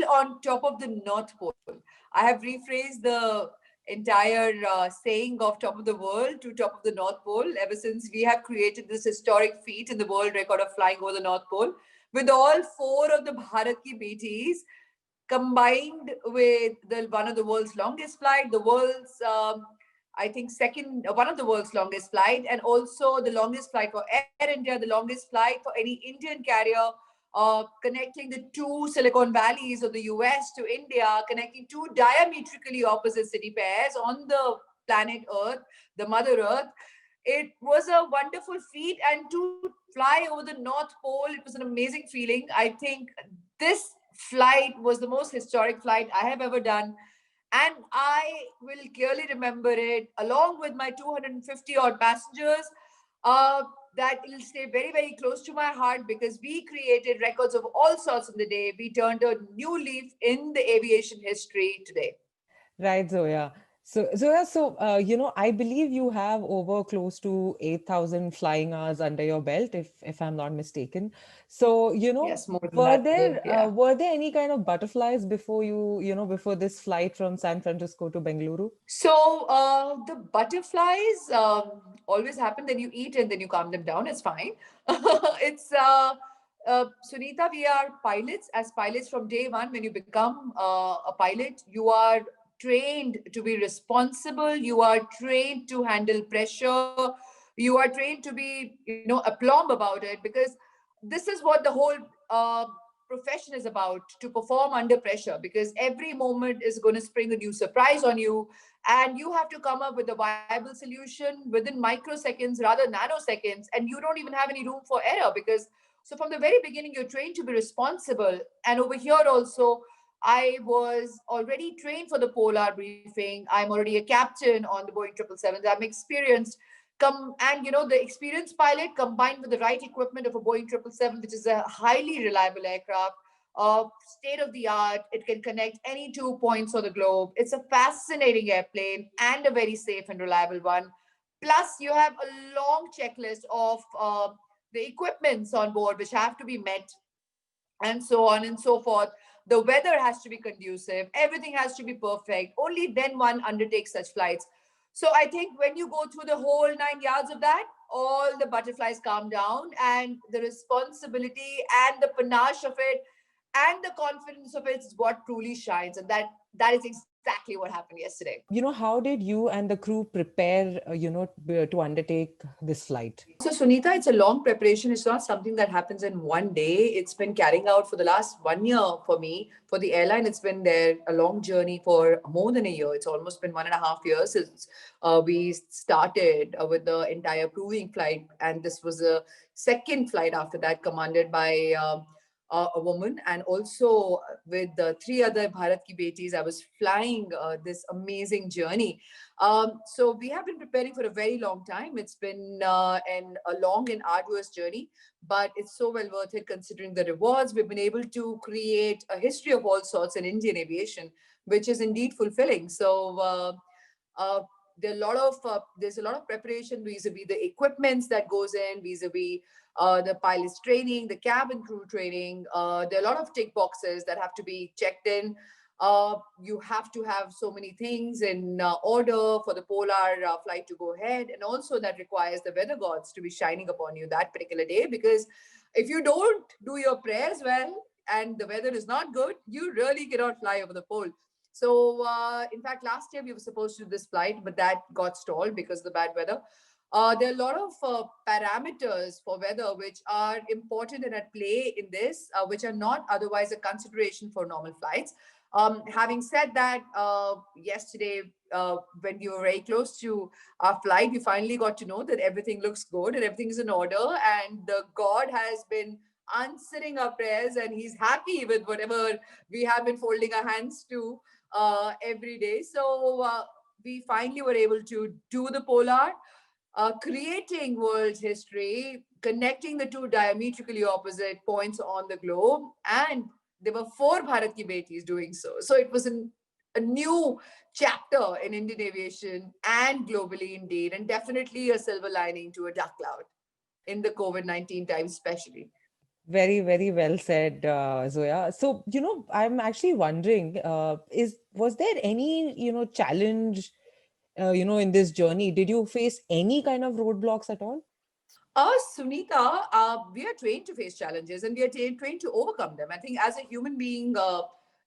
on top of the North Pole. I have rephrased the entire saying of top of the world to top of the North Pole ever since we have created this historic feat in the world record of flying over the North Pole with all 4 of the Bharat ki betis combined with one of the world's longest flight, the world's I think one of the world's longest flight, and also the longest flight for Air India, the longest flight for any Indian carrier, connecting the 2 Silicon Valleys of the US to India, connecting 2 diametrically opposite city pairs on the planet Earth, the Mother Earth. It was a wonderful feat, and to fly over the North Pole, it was an amazing feeling. I think this flight was the most historic flight I have ever done. And I will clearly remember it along with my 250 odd passengers. That will stay very, very close to my heart because we created records of all sorts on the day. We turned a new leaf in the aviation history today. Right, Zoya. So, Zoya, I believe you have over close to 8,000 flying hours under your belt, if I'm not mistaken. So, yes, more than that, yeah. were there any kind of butterflies before before this flight from San Francisco to Bengaluru? So the butterflies always happen. Then you eat and then you calm them down. It's fine. It's Sunita, we are pilots. As pilots from day one, when you become a pilot, you are trained to be responsible. You are trained to handle pressure. You are trained to be, aplomb about it, because this is what the whole profession is about, to perform under pressure, because every moment is going to spring a new surprise on you, and you have to come up with a viable solution within microseconds, rather nanoseconds, and you don't even have any room for error, because so from the very beginning you're trained to be responsible. And over here also, I was already trained for the polar briefing. I'm already a captain on the Boeing 777. I'm experienced. The experienced pilot combined with the right equipment of a Boeing 777, which is a highly reliable aircraft, state of the art. It can connect any 2 points on the globe. It's a fascinating airplane and a very safe and reliable one. Plus, you have a long checklist of the equipments on board which have to be met, and so on and so forth. The weather has to be conducive. Everything has to be perfect. Only then one undertakes such flights. So I think when you go through the whole 9 yards of that, all the butterflies calm down, and the responsibility and the panache of it and the confidence of it is what truly shines. And that is exactly what happened yesterday. How did you and the crew prepare, to undertake this flight? So, Sunita, it's a long preparation. It's not something that happens in one day. It's been carrying out for the last 1 year for me. For the airline, it's been there a long journey for more than a year. It's almost been 1.5 years since we started with the entire proving flight. And this was a second flight after that, commanded by a woman, and also with the 3 other Bharat ki betis. I was flying this amazing journey. So we have been preparing for a very long time. It's been a long and arduous journey, but it's so well worth it considering the rewards. We've been able to create a history of all sorts in Indian aviation, which is indeed fulfilling. So there's a lot of preparation vis-a-vis the equipments that goes in, vis-a-vis the pilot's training, the cabin crew training. There are a lot of tick boxes that have to be checked in. You have to have so many things in order for the polar flight to go ahead, and also that requires the weather gods to be shining upon you that particular day, because if you don't do your prayers well and the weather is not good, you really cannot fly over the pole. So, in fact, last year we were supposed to do this flight, but that got stalled because of the bad weather. There are a lot of parameters for weather which are important and at play in this, which are not otherwise a consideration for normal flights. Having said that, yesterday, when we were very close to our flight, we finally got to know that everything looks good and everything is in order, and the God has been answering our prayers, and he's happy with whatever we have been folding our hands to every day. So we finally were able to do the polar, creating world history, connecting the 2 diametrically opposite points on the globe, and there were 4 Bharat ki betis doing so. So it was a new chapter in Indian aviation and globally indeed, and definitely a silver lining to a dark cloud in the COVID-19 times especially. Very, very well said, Zoya. So, I'm actually wondering, was there any, challenge, in this journey? Did you face any kind of roadblocks at all? Sunita, we are trained to face challenges and we are trained to overcome them. I think as a human being,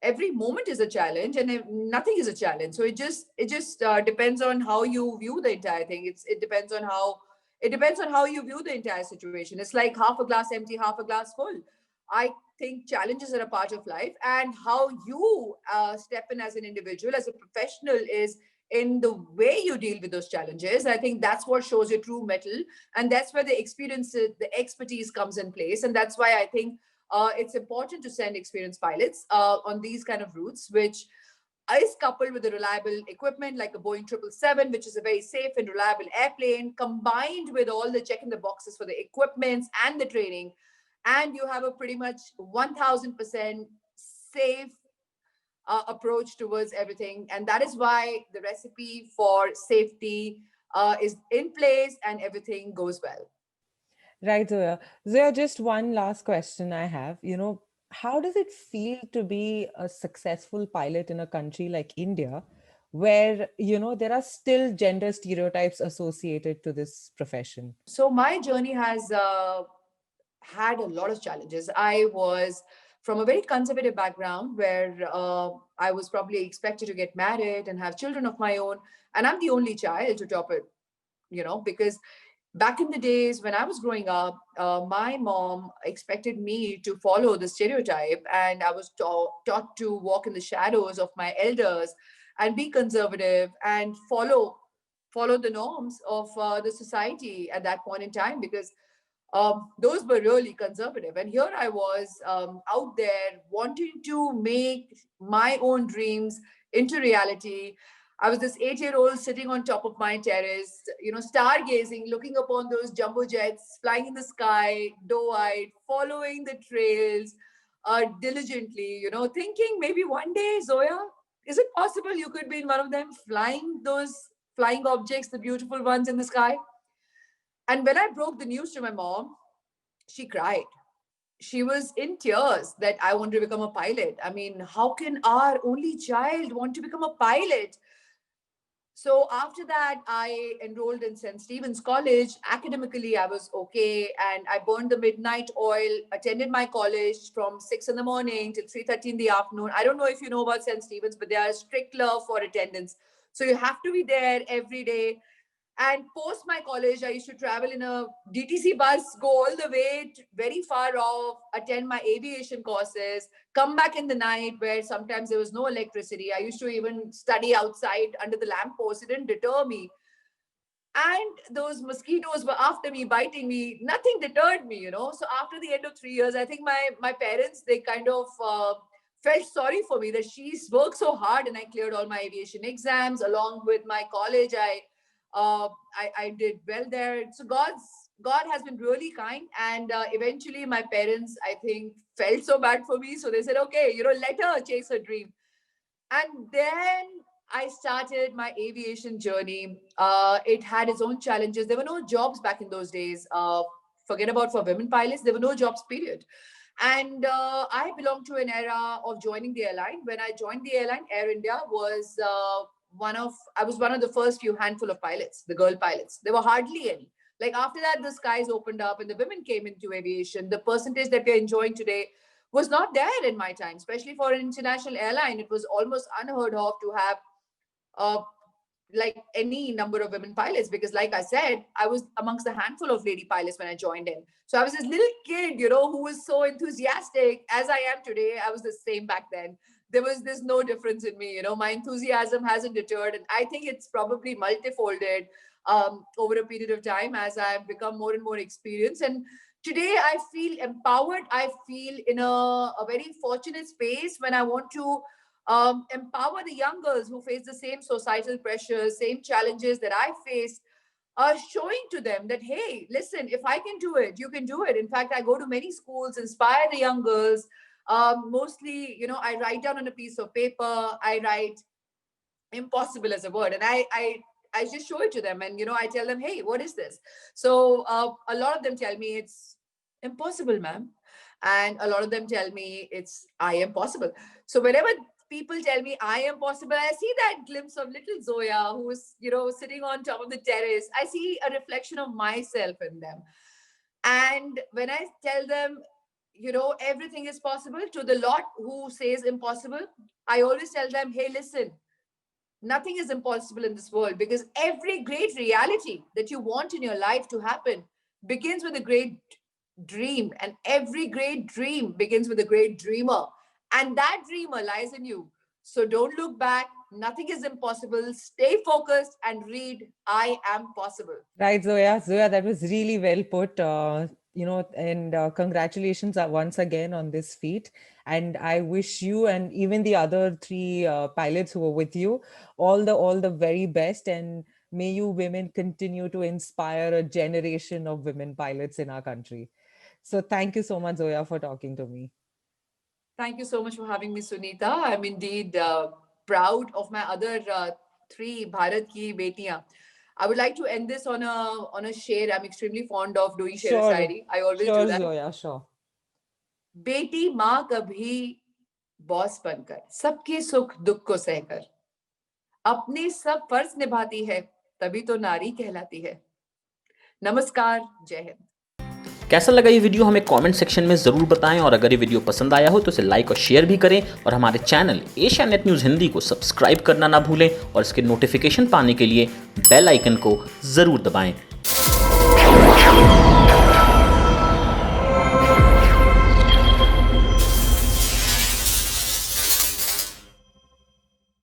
every moment is a challenge and nothing is a challenge. So it just depends on how you view the entire thing. It depends on how you view the entire situation. It's like half a glass empty, half a glass full. I think challenges are a part of life, and how you step in as an individual, as a professional, is in the way you deal with those challenges. I think that's what shows your true mettle, and that's where the experience, the expertise comes in place. And that's why I think it's important to send experienced pilots on these kind of routes, which is coupled with the reliable equipment like a Boeing 777, which is a very safe and reliable airplane, combined with all the check in the boxes for the equipments and the training. And you have a pretty much 1000% safe approach towards everything. And that is why the recipe for safety is in place and everything goes well. Right, Zoya. Zoya, just one last question I have. How does it feel to be a successful pilot in a country like India, where, there are still gender stereotypes associated to this profession? So my journey has had a lot of challenges. I was from a very conservative background where I was probably expected to get married and have children of my own. And I'm the only child to top it, because back in the days when I was growing up, my mom expected me to follow the stereotype, and I was taught to walk in the shadows of my elders and be conservative and follow the norms of the society at that point in time, because those were really conservative. And here I was out there wanting to make my own dreams into reality. I was this 8 year old sitting on top of my terrace, stargazing, looking upon those jumbo jets flying in the sky, doe eyed, following the trails diligently, thinking maybe one day, Zoya, is it possible you could be in one of them, flying those flying objects, the beautiful ones in the sky? And when I broke the news to my mom, she cried. She was in tears that I want to become a pilot. I mean, how can our only child want to become a pilot? So after that, I enrolled in St. Stephen's College. Academically, I was okay, and I burned the midnight oil. Attended my college from 6 in the morning till 3:30 in the afternoon. I don't know if you know about St. Stephen's, but they are strict law for attendance. So you have to be there every day. And post my college, I used to travel in a DTC bus, go all the way to very far off, attend my aviation courses, come back in the night where sometimes there was no electricity. I used to even study outside under the lamppost. It didn't deter me. And those mosquitoes were after me, biting me. Nothing deterred me, So after the end of 3 years, I think my parents, they kind of felt sorry for me that she's worked so hard, and I cleared all my aviation exams along with my college. I did well there. So God has been really kind, and eventually my parents, I think, felt so bad for me, so they said, okay, let her chase her dream. And then I started my aviation journey. It had its own challenges. There were no jobs back in those days. Forget about for women pilots, there were no jobs, period. And I belong to an era of joining the airline. When I joined the airline, Air India was I was one of the first few handful of pilots, the girl pilots. There were hardly any. Like after that, the skies opened up and the women came into aviation. The percentage that we're enjoying today was not there in my time, especially for an international airline. It was almost unheard of to have uh, like any number of women pilots, because like I said, I was amongst the handful of lady pilots when I joined in. So I was this little kid, who was so enthusiastic. As I am today, I was the same back then. There's no difference in me. My enthusiasm hasn't deterred, and I think it's probably multifolded over a period of time as I've become more and more experienced. And today I feel empowered. I feel in a very fortunate space when I want to empower the young girls who face the same societal pressures, same challenges that I face, showing to them that, hey, listen, if I can do it, you can do it. In fact, I go to many schools, inspire the young girls. Mostly, I write down on a piece of paper, I write impossible as a word, and I just show it to them, and I tell them, hey, what is this? So a lot of them tell me it's Impossible, ma'am. And a lot of them tell me I am possible. So whenever people tell me I am possible, I see that glimpse of little Zoya who is, sitting on top of the terrace. I see a reflection of myself in them. And when I tell them, everything is possible, to the lot who says impossible, I always tell them, hey, listen, nothing is impossible in this world, because every great reality that you want in your life to happen begins with a great dream, and every great dream begins with a great dreamer, and that dreamer lies in you. So don't look back. Nothing is impossible. Stay focused and read I Am Possible. Right, Zoya. Zoya, that was really well put. And congratulations once again on this feat. And I wish you and even the other three pilots who were with you all the very best. And may you women continue to inspire a generation of women pilots in our country. So thank you so much, Zoya, for talking to me. Thank you so much for having me, Sunita. I'm indeed proud of my other three Bharat ki betiyan. I would like to end this on a share. I'm extremely fond of doing share shairi. I always do that. Zoya, sure. बेटी माँ कभी boss बनकर सबके सुख दुख को सहकर अपने सब फर्ज निभाती है, तभी तो नारी कहलाती है. नमस्कार, जय हिंद. कैसा लगा ये वीडियो हमें कमेंट सेक्शन में ज़रूर बताएं, और अगर ये वीडियो पसंद आया हो तो इसे लाइक और शेयर भी करें, और हमारे channel Asia net news Hindi को सब्सक्राइब करना ना भूलें, और इसके नोटिफिकेशन पाने के लिए बेल आइकन को ज़रूर दबाएं.